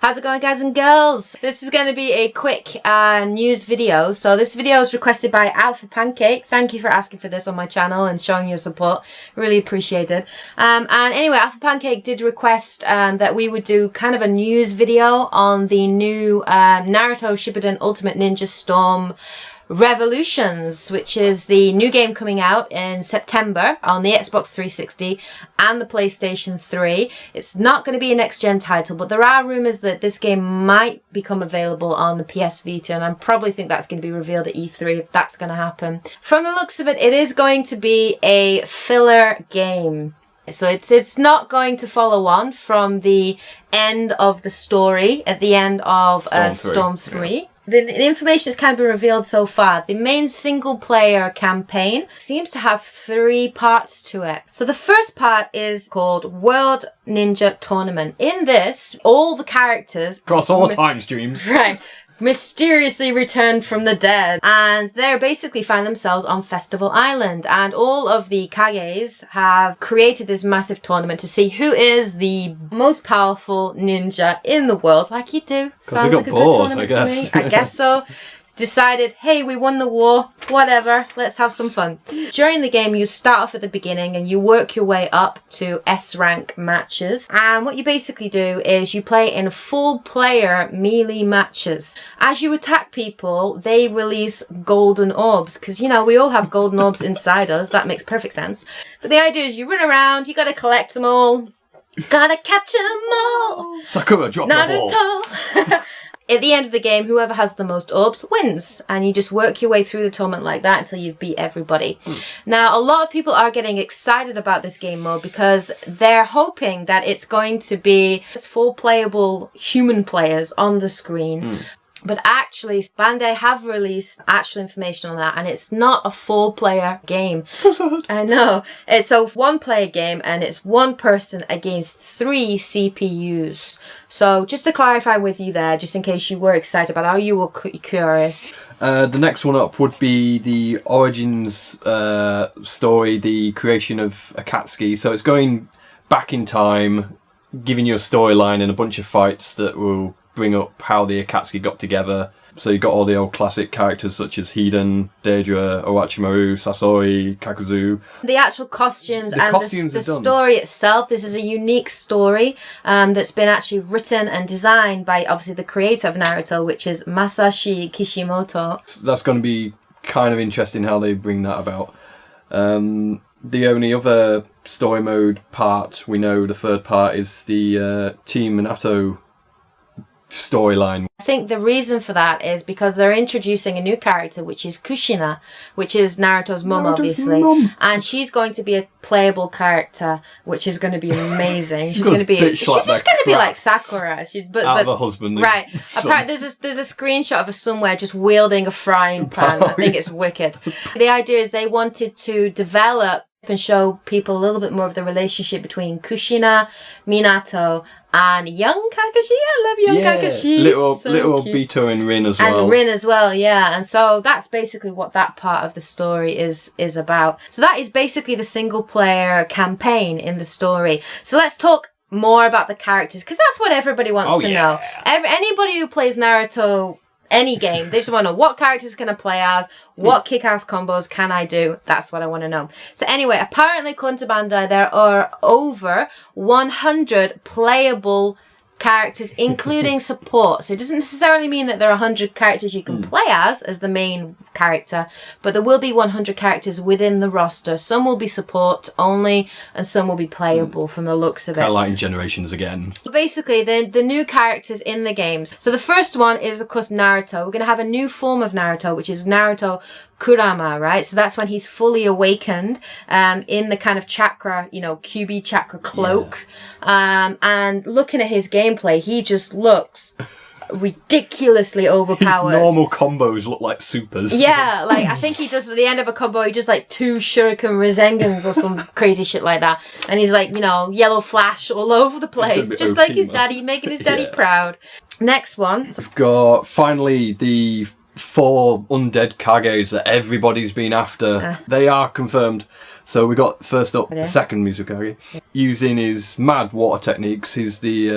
How's it going, guys and girls? This is going to be a quick news video. So this video is requested by Alpha Pancake. Thank you for asking for this on my channel and showing your support. Really appreciated. And anyway, Alpha Pancake did request that we would do kind of a news video on the new Naruto Shippuuden Ultimate Ninja Storm Revolutions, which is the new game coming out in September on the Xbox 360 and the PlayStation 3. It's not going to be a next-gen title, but there are rumours that this game might become available on the PS Vita, and I probably think that's going to be revealed at E3 if that's going to happen. From the looks of it, it is going to be a filler game. So it's not going to follow on from the end of the story at the end of Storm 3. Yeah. The information that's kind of been revealed so far. The main single player campaign seems to have 3 parts to it. So the first part is called World Ninja Tournament. In this, all the characters across all time streams. Right. Mysteriously returned from the dead, and they basically find themselves on Festival Island, and all of the Kages have created this massive tournament to see who is the most powerful ninja in the world, like you do. Sounds like a good tournament to me. I guess so. Decided, hey, we won the war, whatever, let's have some fun. During the game, you start off at the beginning and you work your way up to S rank matches. And what you basically do is you play in 4-player melee matches. As you attack people, they release golden orbs, because, you know, we all have golden orbs inside us. That makes perfect sense. But the idea is you run around, you gotta collect them all. Gotta catch them all. Sakura, drop the balls. At the end of the game, whoever has the most orbs wins, and you just work your way through the tournament like that until you beat everybody. Now, a lot of people are getting excited about this game mode because they're hoping that it's going to be 4 playable human players on the screen. But actually, Bandai have released actual information on that, and it's not a 4-player game. So sad. I know. It's a 1-player game, and it's 1 person against 3 CPUs. So just to clarify with you there, just in case you were excited about how you were curious. The next one up would be the Origins story, the creation of Akatsuki. So it's going back in time, giving you a storyline and a bunch of fights that will bring up how the Akatsuki got together. So you got all the old classic characters such as Hiden, Deidara, Orochimaru, Sasori, Kakuzu. The actual costumes and the story itself. This is a unique story that's been actually written and designed by obviously the creator of Naruto, which is Masashi Kishimoto. That's going to be kind of interesting how they bring that about. The only other story mode part we know, the 3rd part, is the Team Minato storyline. I think the reason for that is because they're introducing a new character, which is Kushina, which is Naruto's mum, obviously. And she's going to be a playable character, which is going to be amazing. she's going to be like Sakura. Out of a husband. Right. Apparently, there's a screenshot of her somewhere just wielding a frying pan. I think it's wicked. The idea is they wanted to develop and show people a little bit more of the relationship between Kushina, Minato, and young Kakashi. I love young Kakashi. Little Obito and Rin as well. And Rin as well, yeah. And so that's basically what that part of the story is about. So that is basically the single player campaign in the story. So let's talk more about the characters, because that's what everybody wants to know. Anybody who plays Naruto, any game, they just want to know what characters can I play as, what kick-ass combos can I do. That's what I want to know. So anyway, apparently according to Bandai, there are over 100 playable characters, including support. So it doesn't necessarily mean that there are 100 characters you can play as the main character, but there will be 100 characters within the roster. Some will be support only, and some will be playable from the looks of it. Kind of like in Generations again. Basically, the new characters in the games. So the first one is, of course, Naruto. We're going to have a new form of Naruto, which is Naruto Kurama, right? So that's when he's fully awakened in the kind of chakra, you know, QB chakra cloak. And looking at his gameplay, he just looks ridiculously overpowered. His normal combos look like supers. Yeah, like I think he does at the end of a combo, he does like 2 Shuriken Razengans or some crazy shit like that. And he's like, you know, yellow flash all over the place. Just like his daddy, making his daddy proud. Next one. We've got finally the 4 undead Kages that everybody's been after. They are confirmed. So we got first up Okay. the second Mizukage. Using his mad water techniques, he's the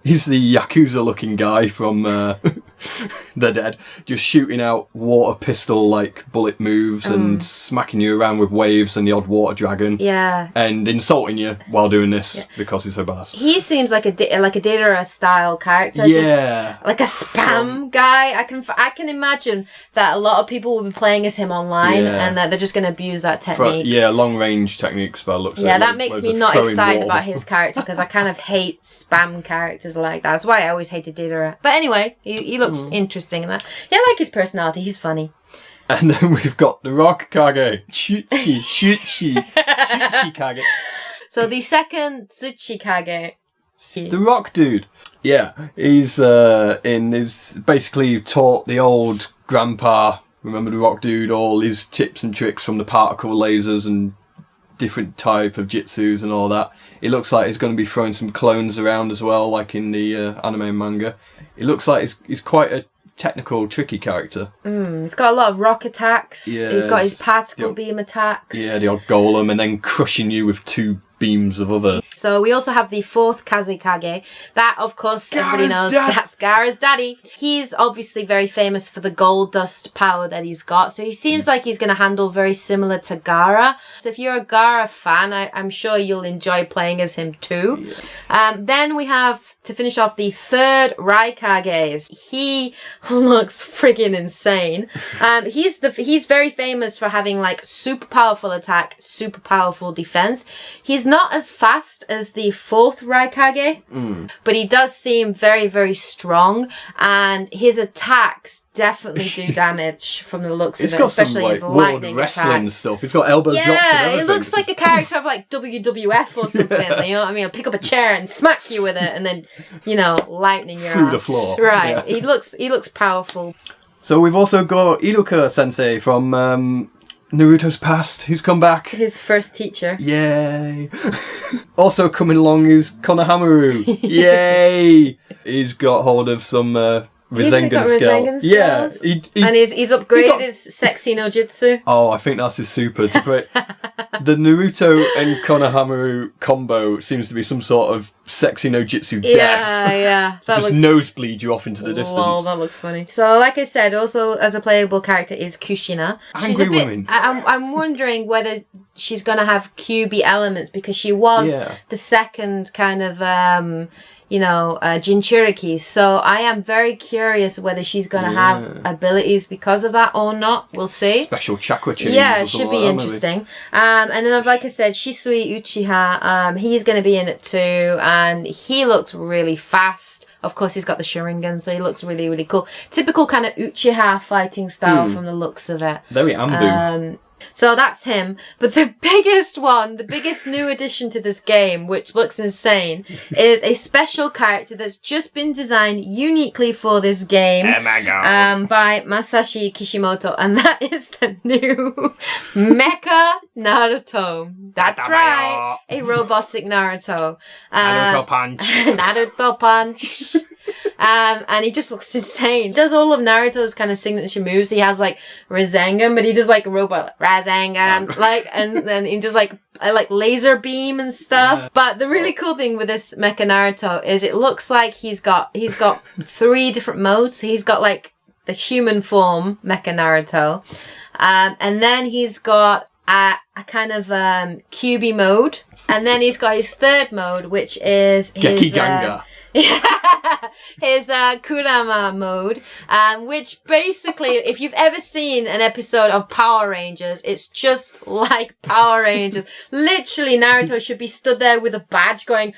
Yakuza looking guy from The Dead, just shooting out water pistol like bullet moves and smacking you around with waves and the odd water dragon. Yeah. And insulting you while doing this because he's so badass. He seems like a Deidara style character. Yeah. Just like a spam guy. I can imagine that a lot of people will be playing as him online and that they're just going to abuse that technique. Long range techniques by the looks of it. Yeah, that makes me not excited water. about his character because I kind of hate spam characters like that. That's why I always hated Deidara. But anyway, he looks interesting in that. Yeah, I like his personality. He's funny. And then we've got the Raika Gaze. Shuchi Kage. So the second Tsuchikage. The rock dude. Yeah, he's basically taught the old grandpa, remember the rock dude, all his tips and tricks from the particle lasers and different type of jitsus and all that. It looks like he's going to be throwing some clones around as well, like in the anime and manga. It looks like he's quite a technical, tricky character. He's got a lot of rock attacks. Yeah, he's got his particle beam attacks. Yeah, the odd golem, and then crushing you with 2 beams of other. So we also have the fourth Kazekage. That, of course, everybody knows that's Gaara's daddy. He's obviously very famous for the gold dust power that he's got. So he seems like he's going to handle very similar to Gaara. So if you're a Gaara fan, I'm sure you'll enjoy playing as him too. Yeah. Then we have, to finish off, the third Raika Gaze. He looks friggin' insane. He's very famous for having like super powerful attack, super powerful defense. He's not as fast as the fourth Raikage, but he does seem very, very strong, and his attacks definitely do damage from the looks of it, especially his lightning wrestling attack. stuff. He's got elbow drops and everything. Yeah, it looks like a character of like WWF or something. You know what I mean? I'll pick up a chair and smack you with it, and then lightning your through ass. the floor. Right. Yeah. He looks powerful. So we've also got Iruka Sensei from Naruto's past, who's come back. His first teacher. Yay! Also coming along is Konohamaru. Yay! He's got hold of some Rasengan skills. Yeah, and he's upgraded his sexy no jutsu. Oh, I think that's his super. The Naruto and Konohamaru combo seems to be some sort of sexy no jutsu death. Yeah. That just nosebleed you off into the distance. Oh, that looks funny. So, like I said, also as a playable character is Kushina. Angry woman. I'm wondering whether she's going to have QB elements because she was the second kind of Jinchuriki. So I am very curious whether she's going to have abilities because of that or not. We'll see. Special chakra changes. Yeah, it should be interesting. And then, like I said, Shisui Uchiha, he's going to be in it too, and he looks really fast. Of course, he's got the Sharingan, so he looks really, really cool. Typical kind of Uchiha fighting style from the looks of it. Very Ambu. So that's him. But the biggest one, the biggest new addition to this game, which looks insane, is a special character that's just been designed uniquely for this game by Masashi Kishimoto. And that is the new Mecha Naruto. That's right. A robotic Naruto. Naruto Punch. Naruto Punch. And he just looks insane. He does all of Naruto's kind of signature moves. He has like Rasengan, but he does like a robot Rasengan, and then he does like laser beam and stuff. Yeah. But the really cool thing with this Mecha Naruto is it looks like he's got 3 different modes. He's got like the human form Mecha Naruto, and then he's got a kind of QB mode, and then he's got his third mode, which is his Gekiganga. His Kurama mode, which basically, if you've ever seen an episode of Power Rangers, it's just like Power Rangers. Literally, Naruto should be stood there with a badge going,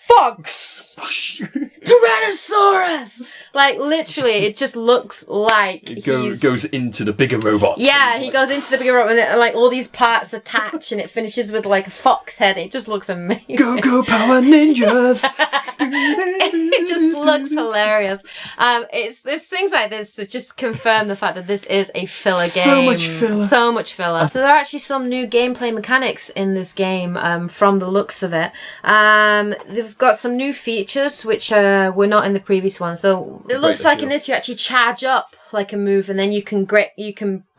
"Fox! Tyrannosaurus!" Like, literally, it just looks like it goes into the bigger robot. Yeah, he goes into the bigger robot, and like all these parts attach, and it finishes with like a fox head. It just looks amazing. Go Power Ninjas! It just looks hilarious. It's things like this that just confirm the fact that this is a filler game. So much filler. So there are actually some new gameplay mechanics in this game from the looks of it. They've got some new features which were not in the previous one. So it looks like in this you actually charge up like a move, and then you can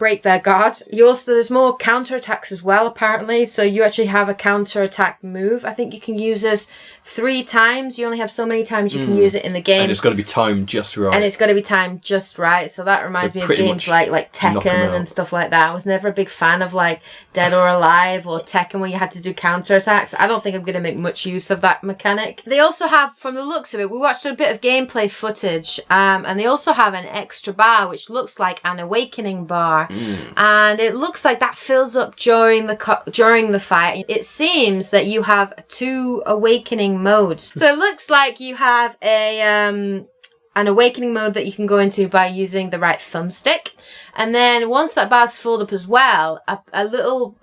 break their guard. There's more counter attacks as well, apparently. So you actually have a counter attack move. I think you can use this 3 times. You only have so many times you can use it in the game. And it's got to be timed just right. And it's got to be timed just right. So that reminds me of games like Tekken and stuff like that. I was never a big fan of like Dead or Alive or Tekken where you had to do counter attacks. I don't think I'm going to make much use of that mechanic. They also have, from the looks of it, we watched a bit of gameplay footage, and they also have an extra bar which looks like an awakening bar, and it looks like that fills up during the fight. It seems that you have 2 awakening modes. So it looks like you have an awakening mode that you can go into by using the right thumbstick, and then once that bar's filled up as well, a little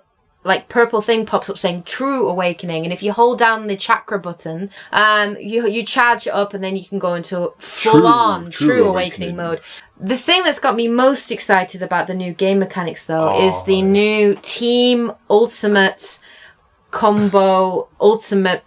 like purple thing pops up saying True Awakening, and if you hold down the chakra button, you charge it up, and then you can go into full-on True Awakening mode. The thing that's got me most excited about the new game mechanics though is the new Team Ultimate Combo Ultimate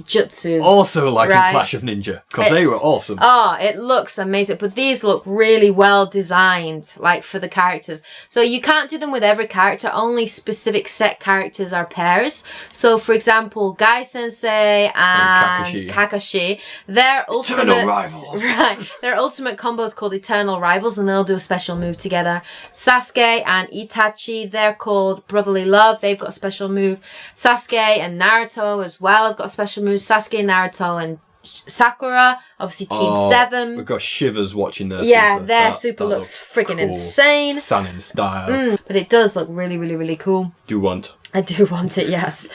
Jutsus. Also like in Clash of Ninja, because they were awesome. Oh, it looks amazing, but these look really well designed, like for the characters. So you can't do them with every character, only specific set characters are pairs. So for example, Guy Sensei and Kakashi, their ultimate rivals. Right, their ultimate combo is called Eternal Rivals, and they'll do a special move together. Sasuke and Itachi, they're called Brotherly Love, they've got a special move. Sasuke and Naruto as well have got a special move. Sasuke, Naruto, and Sakura, obviously Team 7. We've got shivers watching their super. Their that super looks freaking cool. insane. Stunning style. But it does look really, really, really cool. I do want it, yes.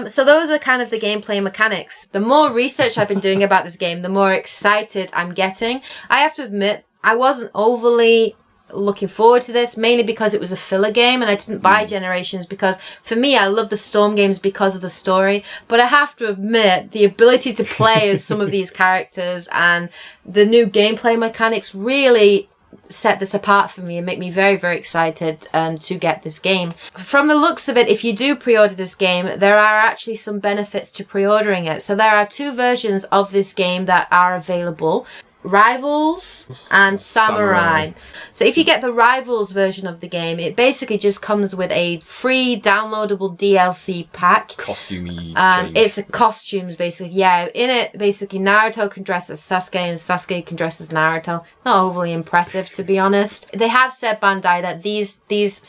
So those are kind of the gameplay mechanics. The more research I've been doing about this game, the more excited I'm getting. I have to admit, I wasn't overly looking forward to this, mainly because it was a filler game, and I didn't buy Generations because for me I love the Storm games because of the story, but I have to admit the ability to play as some of these characters and the new gameplay mechanics really set this apart for me and make me very, very excited to get this game. From the looks of it, if you do pre-order this game, there are actually some benefits to pre-ordering it. So there are 2 versions of this game that are available: Rivals and Samurai. So if you get the Rivals version of the game, it basically just comes with a free downloadable DLC pack. Costumey it's costumes basically. Yeah, in it basically Naruto can dress as Sasuke and Sasuke can dress as Naruto. Not overly impressive, to be honest. They have said, Bandai, that these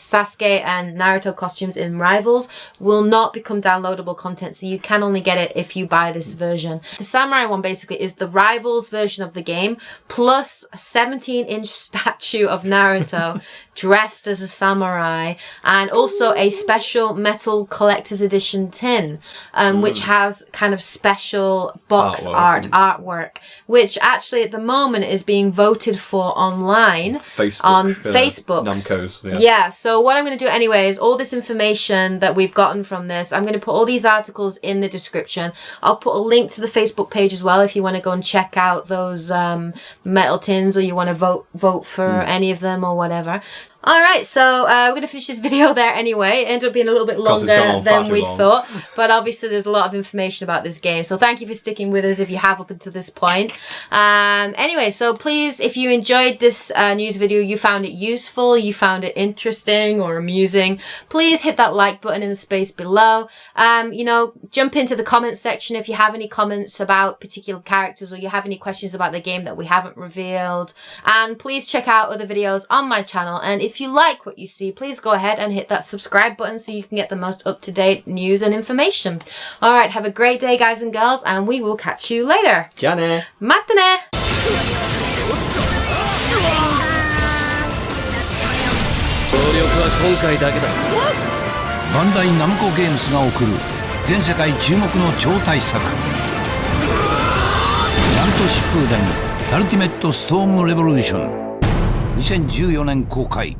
Sasuke and Naruto costumes in Rivals will not become downloadable content, so you can only get it if you buy this version. The Samurai one basically is the Rivals version of the game plus a 17-inch statue of Naruto dressed as a samurai, and also a special metal collector's edition tin, which has kind of special box artwork, which actually at the moment is being voted for online on Facebook. Namco's, yeah, so what I'm going to do anyway is all this information that we've gotten from this, I'm going to put all these articles in the description. I'll put a link to the Facebook page as well if you want to go and check out those metal tins, or you want to vote for any of them or whatever. Alright, so we're going to finish this video there anyway. It ended up being a little bit longer than we thought, but obviously there's a lot of information about this game, so thank you for sticking with us if you have up until this point. Anyway, so please, if you enjoyed this news video, you found it useful, you found it interesting or amusing, please hit that like button in the space below. You know, jump into the comments section if you have any comments about particular characters or you have any questions about the game that we haven't revealed. And please check out other videos on my channel, and if you like what you see, please go ahead and hit that subscribe button so you can get the most up-to-date news and information. Alright, have a great day, guys and girls, and we will catch you later. Jane. Mata ne! バンダイナムコゲームスが送る全世界注目の超大作ナルト疾風伝アルティメットストームレボリューション2014年公開